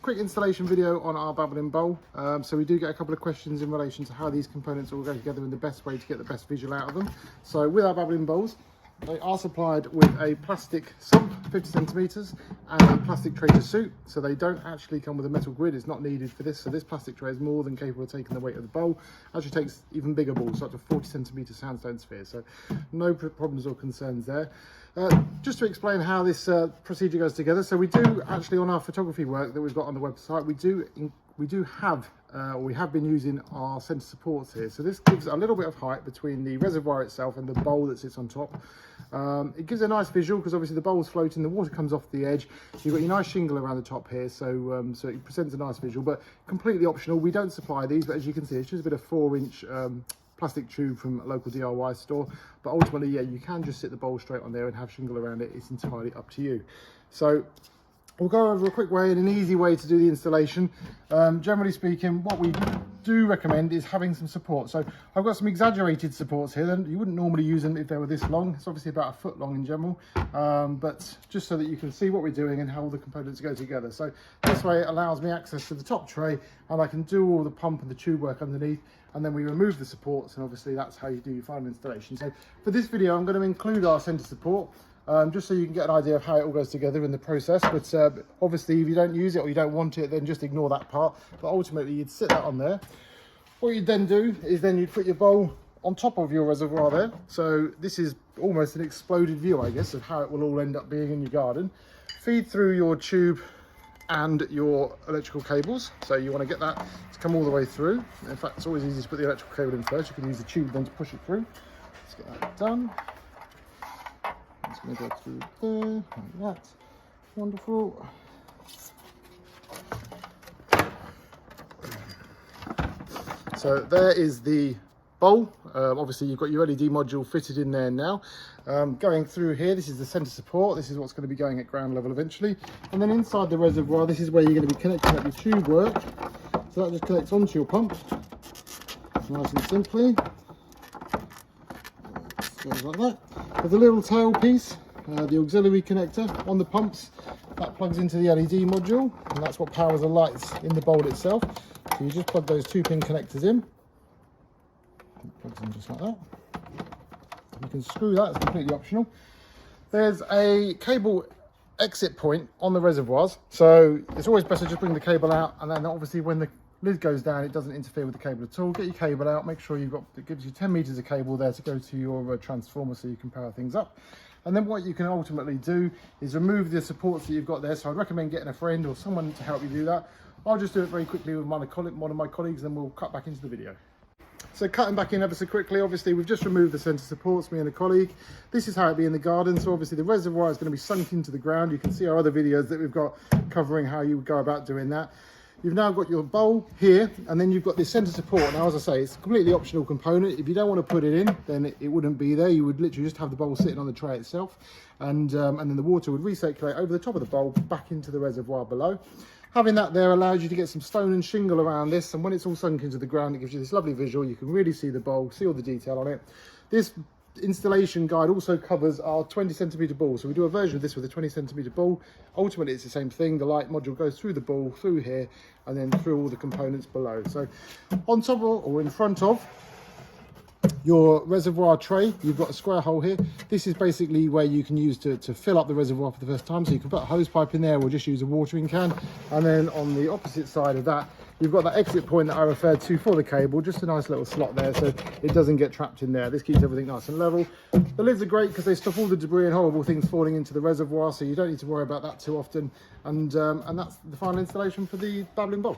quick installation video on our Babbling bowl. So we do get a couple of questions in relation to how these components all go together and the best way to get the best visual out of them. So with our Babbling bowls, they are supplied with a plastic sump, 50 centimeters, and a plastic tray to suit. So they don't actually come with a metal grid. It's not needed for this. So this plastic tray is more than capable of taking the weight of the bowl. Actually takes even bigger balls, up to 40 centimeter sandstone sphere. So no problems or concerns there. Just to explain how this procedure goes together. So we do actually, on our photography work that we've got on the website, we have been using our centre supports here. So this gives a little bit of height between the reservoir itself and the bowl that sits on top. It gives a nice visual because obviously the bowl's floating, the water comes off the edge. You've got your nice shingle around the top here, so so it presents a nice visual, but completely optional. We don't supply these, but as you can see, it's just a bit of 4-inch plastic tube from a local DIY store. But ultimately, yeah, you can just sit the bowl straight on there and have shingle around it. It's entirely up to you. So we'll go over a quick way and an easy way to do the installation. Generally speaking, what we do recommend is having some support. So I've got some exaggerated supports here. You wouldn't normally use them if they were this long. It's obviously about 1 foot long in general, but just so that you can see what we're doing and how all the components go together. So this way it allows me access to the top tray, and I can do all the pump and the tube work underneath, and then we remove the supports, and obviously that's how you do your final installation. So for this video, I'm going to include our centre support, just so you can get an idea of how it all goes together in the process. But obviously if you don't use it or you don't want it, then just ignore that part. But ultimately you'd sit that on there. What you'd then do is then you'd put your bowl on top of your reservoir there. So this is almost an exploded view, I guess, of how it will all end up being in your garden. Feed through your tube and your electrical cables. So you want to get that to come all the way through. In fact, it's always easy to put the electrical cable in first. You can use the tube then to push it through. Let's get that done. It's going to go through there, like that. Wonderful. So there is the bowl. Obviously you've got your LED module fitted in there now. Going through here, this is the centre support. This is what's going to be going at ground level eventually. And then inside the reservoir, this is where you're going to be connecting up your tube work. So that just connects onto your pump, nice and simply. Goes like that. There's a little tail piece, the auxiliary connector on the pumps. That plugs into the LED module, and that's what powers the lights in the bowl itself. So you just plug those 2-pin connectors in. It plugs in just like that. You can screw that, it's completely optional. There's a cable exit point on the reservoirs, so it's always best to just bring the cable out, and then obviously when the lid goes down, it doesn't interfere with the cable at all. Get your cable out, make sure it gives you 10 meters of cable there to go to your transformer so you can power things up. And then what you can ultimately do is remove the supports that you've got there. So I'd recommend getting a friend or someone to help you do that. I'll just do it very quickly with one of my colleagues, then we'll cut back into the video. So cutting back in ever so quickly, obviously we've just removed the centre supports, me and a colleague. This is how it'd be in the garden. So obviously the reservoir is going to be sunk into the ground. You can see our other videos that we've got covering how you would go about doing that. You've now got your bowl here, and then you've got this centre support. Now, as I say, it's a completely optional component. If you don't want to put it in, then it wouldn't be there. You would literally just have the bowl sitting on the tray itself, and then the water would recirculate over the top of the bowl back into the reservoir below. Having that there allows you to get some stone and shingle around this, and when it's all sunk into the ground, it gives you this lovely visual. You can really see the bowl, see all the detail on it. This installation guide also covers our 20 centimeter ball, so we do a version of this with a 20 centimeter ball. Ultimately it's the same thing. The light module goes through the ball, through here, and then through all the components below. So on top of, or in front of your reservoir tray, you've got a square hole here. This is basically where you can use to fill up the reservoir for the first time. So you can put a hose pipe in there or just use a watering can. And then on the opposite side of that, you've got that exit point that I referred to for the cable, just a nice little slot there so it doesn't get trapped in there. This keeps everything nice and level. The lids are great because they stop all the debris and horrible things falling into the reservoir, so you don't need to worry about that too often. And that's the final installation for the Babbling bowl.